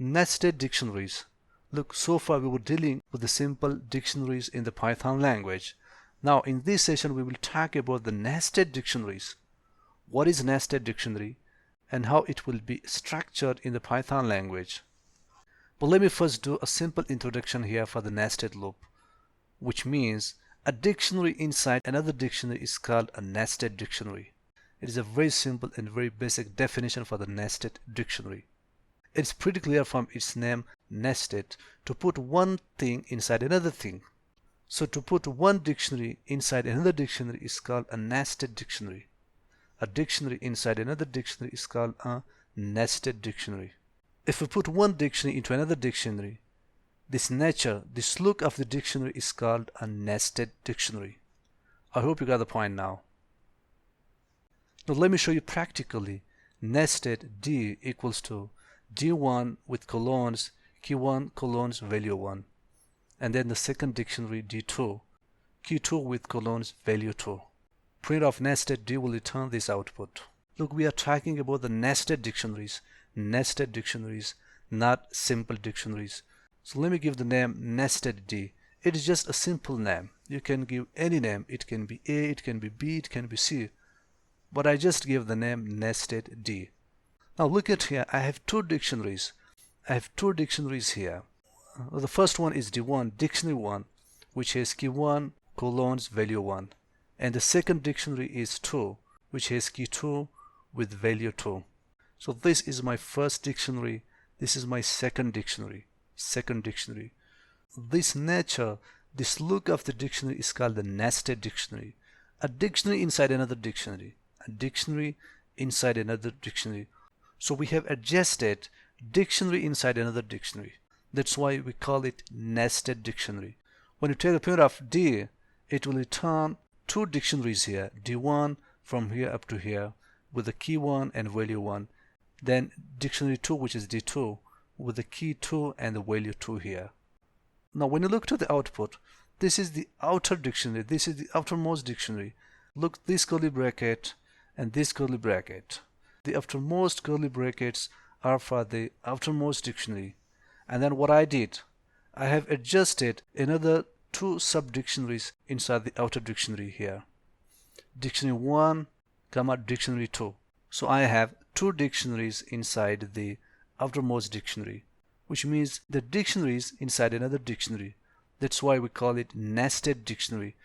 Nested dictionaries. Look, so far we were dealing with the simple dictionaries in the Python language. Now in this session we will talk about the nested dictionaries. What is nested dictionary and how it will be structured in the Python language. But let me first do a simple introduction here for the nested loop, which means a dictionary inside another dictionary is called a nested dictionary. It is a very simple and very basic definition for the nested dictionary. It's pretty clear from its name, nested, to put one thing inside another thing. So to put one dictionary inside another dictionary is called a nested dictionary. A dictionary inside another dictionary is called a nested dictionary. If we put one dictionary into another dictionary, this nature, this look of the dictionary is called a nested dictionary. I hope you got the point now. Now let me show you practically. Nested D equals to D1 with colons, key1 colons value 1. And then the second dictionary D2, key2 with colons value 2. Print of nested D will return this output. Look, we are talking about the nested dictionaries, not simple dictionaries. So let me give the name nested D. It is just a simple name. You can give any name. It can be A, it can be B, it can be C. But I just gave the name nested D. Now look at here. I have two dictionaries. Here. The first one is D1, dictionary 1, which has key 1 colons value 1. And the second dictionary is 2, which has key 2 with value 2. So this is my first dictionary. This is my second dictionary. This nature, this look of the dictionary is called the nested dictionary. A dictionary inside another dictionary. So we have adjusted dictionary inside another dictionary. That's why we call it nested dictionary. When you take the print of D, it will return two dictionaries here, D1 from here up to here with the key 1 and value 1. Then dictionary 2, which is D2, with the key 2 and the value 2 here. Now when you look to the output, this is the outer dictionary, this is the outermost dictionary. Look, this curly bracket and this curly bracket. The outermost curly brackets are for the outermost dictionary. And then what I did, I have adjusted another two sub-dictionaries inside the outer dictionary here. Dictionary 1, dictionary 2. So I have two dictionaries inside the outermost dictionary, which means the dictionaries inside another dictionary. That's why we call it nested dictionary.